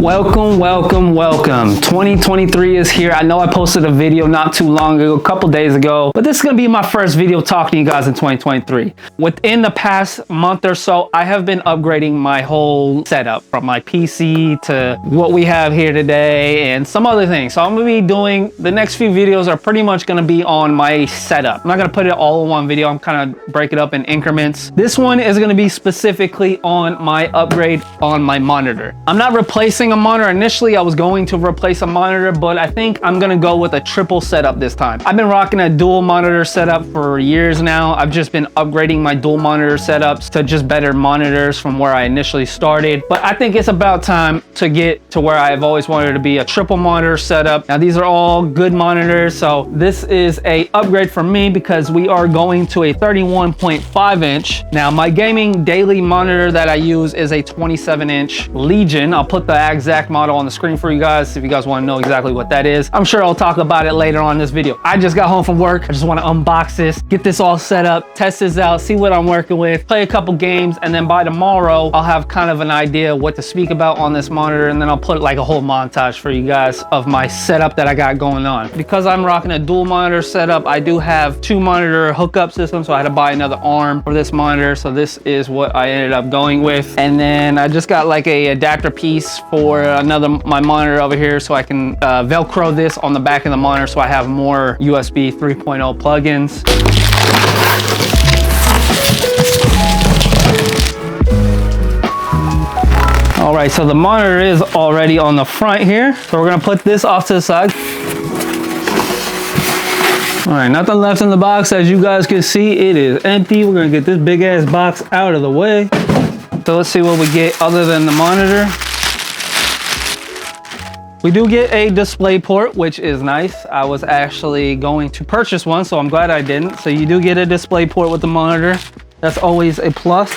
Welcome, welcome, welcome. 2023 is here. I know I posted a video not too long ago, a couple days ago, but this is gonna be my first video talking to you guys in 2023. Within the past month or so, I have been upgrading my whole setup from my PC to what we have here today and some other things. So I'm gonna be doing, the next few videos are pretty much gonna be on my setup. I'm not gonna put it all in one video. I'm kind of break it up in increments. This one is gonna be specifically on my upgrade on my monitor. I'm not replacing a monitor. Initially, I was going to replace a monitor, but I think I'm gonna go with a triple setup this time. I've been rocking a dual monitor setup for years now. I've just been upgrading my dual monitor setups to just better monitors from where I initially started. But I think it's about time to get to where I've always wanted to be, a triple monitor setup. Now, these are all good monitors, so this is a upgrade for me because we are going to a 31.5 inch. Now, my gaming daily monitor that I use is a 27-inch Legion. I'll put the exact model on the screen for you guys if you guys want to know exactly what that is. I'm sure I'll talk about it later on in this video. I just got home from work. I just want to unbox this, get this all set up, test this out, see what I'm working with, play a couple games, and then by tomorrow I'll have kind of an idea what to speak about on this monitor, and then I'll put like a whole montage for you guys of my setup that I got going on. Because I'm rocking a dual monitor setup, I do have 2 monitor hookup systems, so I had to buy another arm for this monitor. So this is what I ended up going with, and then I just got like a adapter piece for my monitor over here, so I can velcro this on the back of the monitor so I have more USB 3.0 plugins. All right, so the monitor is already on the front here, so we're gonna put this off to the side. All right, nothing left in the box. As you guys can see, it is empty. We're gonna get this big ass box out of the way. So let's see what we get other than the monitor. We do get a display port, which is nice. I was actually going to purchase one, so I'm glad I didn't. So you do get a display port with the monitor. That's always a plus.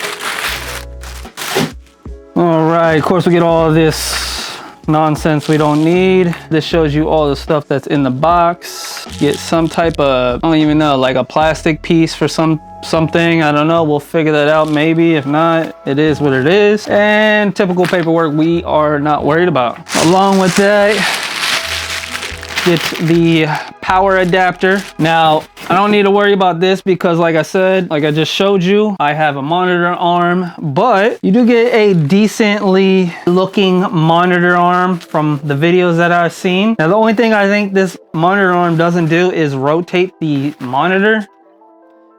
All right, of course we get all of this nonsense we don't need. This shows you all the stuff that's in the box. Get some type of, I don't even know, like a plastic piece for something, I don't know, we'll figure that out maybe. If not, it is what it is. And typical paperwork we are not worried about. Along with that, get the power adapter. Now, I don't need to worry about this because like I said, like I just showed you, I have a monitor arm, but you do get a decently looking monitor arm from the videos that I've seen. Now, the only thing I think this monitor arm doesn't do is rotate the monitor.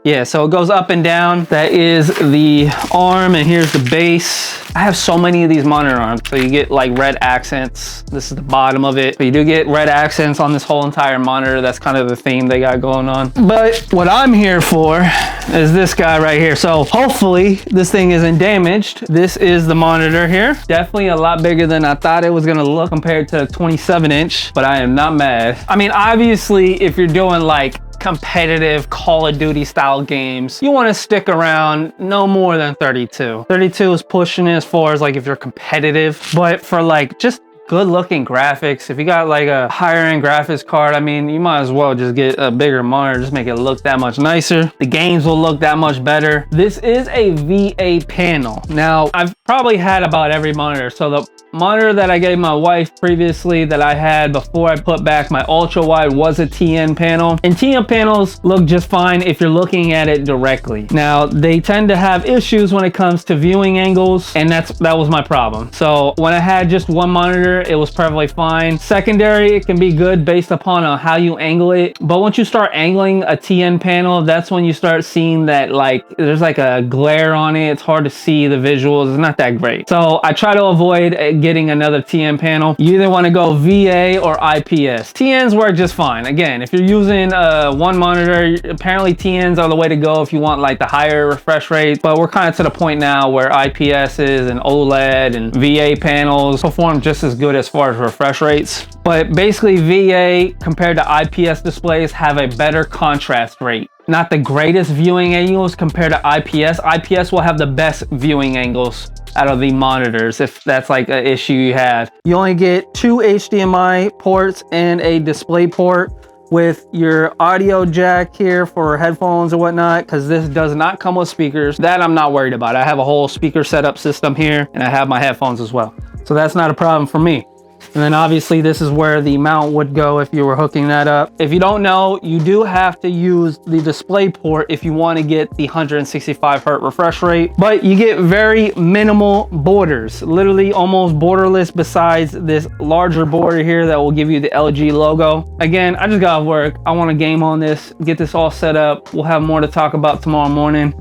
Yeah, so it goes up and down. That is the arm, and here's the base. I have so many of these monitor arms. So you get like red accents. This is the bottom of it. But you do get red accents on this whole entire monitor. That's kind of the theme they got going on. But what I'm here for is this guy right here. So hopefully this thing isn't damaged. This is the monitor here. Definitely a lot bigger than I thought it was gonna look compared to a 27-inch, but I am not mad. I mean, obviously, if you're doing like competitive Call of Duty style games, you want to stick around no more than 32. 32 is pushing it as far as like if you're competitive, but for like just good looking graphics, if you got like a higher end graphics card, I mean, you might as well just get a bigger monitor, just make it look that much nicer. The games will look that much better. This is a VA panel. Now, I've probably had about every monitor. So the monitor that I gave my wife previously that I had before I put back my ultra wide was a TN panel, and TN panels look just fine if you're looking at it directly. Now, they tend to have issues when it comes to viewing angles, and that was my problem. So when I had just one monitor monitor, it was perfectly fine. Secondary, it can be good based upon how you angle it. But once you start angling a TN panel, that's when you start seeing that like there's like a glare on it. It's hard to see the visuals. It's not that great. So I try to avoid getting another TN panel. You either want to go VA or IPS. TNs work just fine. Again, if you're using one monitor, apparently TNs are the way to go if you want like the higher refresh rate. But we're kind of to the point now where IPSs and OLED and VA panels perform just as good as far as refresh rates. But basically VA compared to IPS displays have a better contrast rate. Not the greatest viewing angles compared to IPS. IPS will have the best viewing angles out of the monitors if that's like an issue you have. You only get 2 HDMI ports and a display port with your audio jack here for headphones and whatnot, because this does not come with speakers. That I'm not worried about. I have a whole speaker setup system here and I have my headphones as well. So that's not a problem for me. And then obviously this is where the mount would go if you were hooking that up. If you don't know, you do have to use the display port if you want to get the 165 hertz refresh rate, but you get very minimal borders, literally almost borderless, besides this larger border here that will give you the LG logo. Again, I just got off work. I want to game on this, get this all set up. We'll have more to talk about tomorrow morning.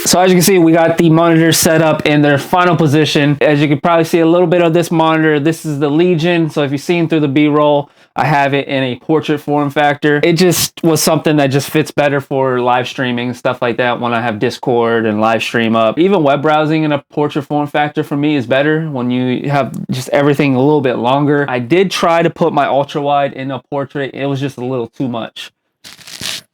So as you can see, we got the monitor set up in their final position. As you can probably see a little bit of this monitor, this is the Legion. So if you've seen through the B-roll, I have it in a portrait form factor. It just was something that just fits better for live streaming, stuff like that, when I have Discord and live stream up. Even web browsing in a portrait form factor for me is better when you have just everything a little bit longer. I did try to put my ultra wide in a portrait. It was just a little too much.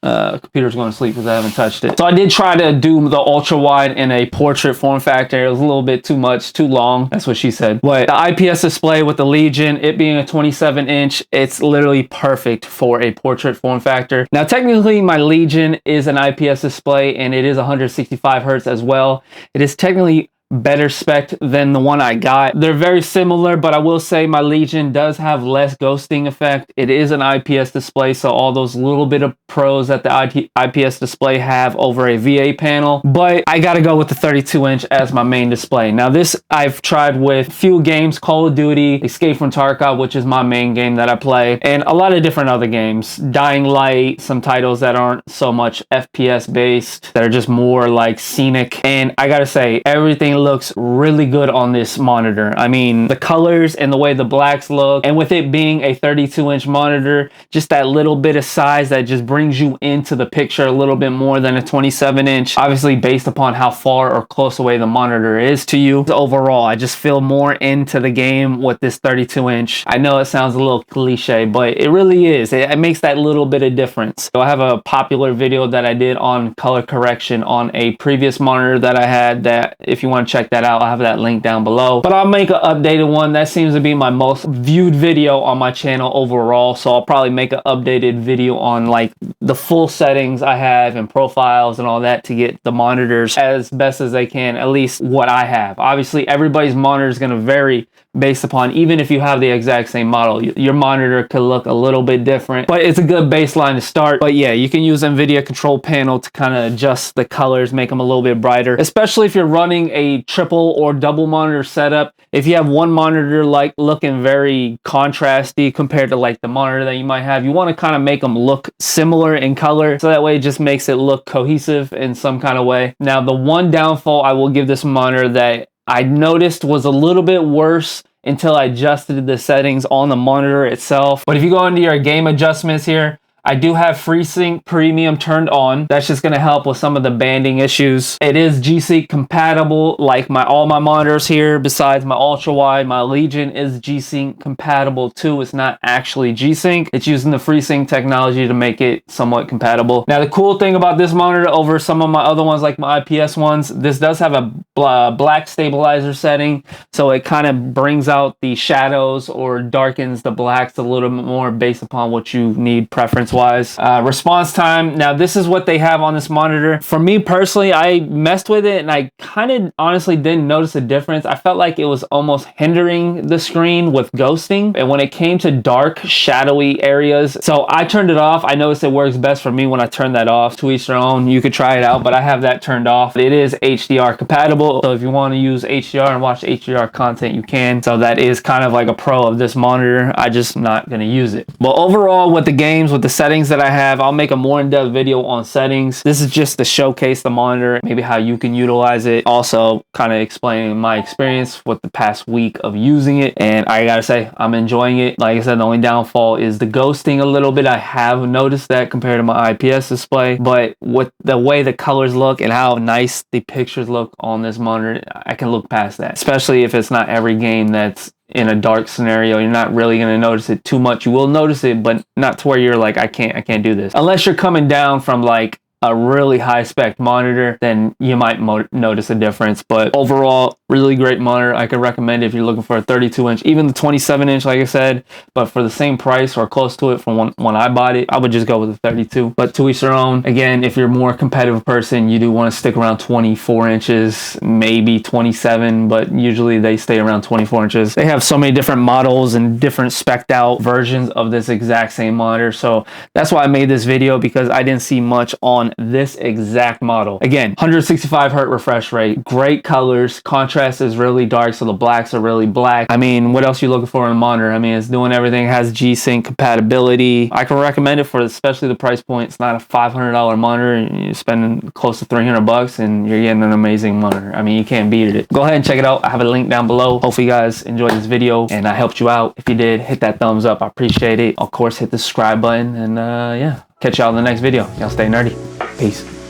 Computer's going to sleep because I haven't touched it. So I did try to do the ultra wide in a portrait form factor. It was a little bit too much, too long. That's what she said. But the IPS display with the Legion, it being a 27-inch, it's literally perfect for a portrait form factor. Now, technically, my Legion is an IPS display and it is 165 hertz as well. It is technically better spec than the one I got. They're very similar, but I will say my Legion does have less ghosting effect. It is an IPS display, so all those little bit of pros that the IPS display have over a VA panel, but I gotta go with the 32-inch as my main display. Now this I've tried with a few games, Call of Duty, Escape from Tarkov, which is my main game that I play, and a lot of different other games, Dying Light, some titles that aren't so much FPS based, that are just more like scenic, and I gotta say, everything looks really good on this monitor. I mean, the colors and the way the blacks look, and with it being a 32-inch monitor, just that little bit of size that just brings you into the picture a little bit more than a 27-inch, obviously based upon how far or close away the monitor is to you. Overall, I just feel more into the game with this 32-inch. I know it sounds a little cliche, but it really is. It makes that little bit of difference. So I have a popular video that I did on color correction on a previous monitor that I had, that if you want to check that out, I'll have that link down below. But I'll make an updated one. That seems to be my most viewed video on my channel overall, so I'll probably make an updated video on like the full settings I have and profiles and all that to get the monitors as best as they can, at least what I have. Obviously everybody's monitor is going to vary based upon, even if you have the exact same model, your monitor could look a little bit different, but it's a good baseline to start. But yeah, you can use NVIDIA control panel to kind of adjust the colors, make them a little bit brighter, especially if you're running a triple or double monitor setup. If you have one monitor like looking very contrasty compared to like the monitor that you might have, you want to kind of make them look similar in color, so that way it just makes it look cohesive in some kind of way. Now, the one downfall I will give this monitor that I noticed was a little bit worse until I adjusted the settings on the monitor itself. But if you go into your game adjustments here, I do have FreeSync Premium turned on. That's just gonna help with some of the banding issues. It is G-Sync compatible, like all my monitors here, besides my ultra wide. My Legion is G-Sync compatible too. It's not actually G-Sync. It's using the FreeSync technology to make it somewhat compatible. Now, the cool thing about this monitor over some of my other ones, like my IPS ones, this does have a black stabilizer setting, so it kind of brings out the shadows or darkens the blacks a little bit more based upon what you need preference wise. Response time, now this is what they have on this monitor. For me personally, I messed with it and I kind of honestly didn't notice a difference. I felt like it was almost hindering the screen with ghosting, and when it came to dark shadowy areas, so I turned it off. I noticed it works best for me when I turn that off. To each their own, you could try it out, but I have that turned off. It is HDR compatible, so if you want to use HDR and watch HDR content, you can. So that is kind of like a pro of this monitor. I just not gonna use it. But overall, with the games, with the settings that I have, I'll make a more in-depth video on settings. This is just to showcase the monitor, maybe how you can utilize it. Also kind of explaining my experience with the past week of using it, and I gotta say, I'm enjoying it. Like I said, the only downfall is the ghosting a little bit. I have noticed that compared to my IPS display, but with the way the colors look and how nice the pictures look on this monitor, I can look past that, especially if it's not every game that's in a dark scenario. You're not really going to notice it too much. You will notice it, but not to where you're like, I can't do this. Unless you're coming down from like a really high spec monitor, then you might notice a difference. But overall, really great monitor. I could recommend it if you're looking for a 32-inch, even the 27-inch, like I said, but for the same price or close to it from when I bought it, I would just go with the 32. But to each their own. Again, if you're a more competitive person, you do want to stick around 24 inches, maybe 27, but usually they stay around 24 inches. They have so many different models and different spec'd out versions of this exact same monitor. So that's why I made this video, because I didn't see much on this exact model. Again, 165 hertz refresh rate, great colors, contrast is really dark, so the blacks are really black. I mean, what else are you looking for in a monitor? I mean, it's doing everything. It has G-Sync compatibility. I can recommend it for especially the price point. It's not a $500 monitor, and you're spending close to 300 bucks and you're getting an amazing monitor. I mean, you can't beat it. Go ahead and check it out. I have a link down below. Hopefully you guys enjoyed this video and I helped you out. If you did, hit that thumbs up. I appreciate it. Of course, hit the subscribe button, and yeah, catch y'all in the next video. Y'all stay nerdy. Peace.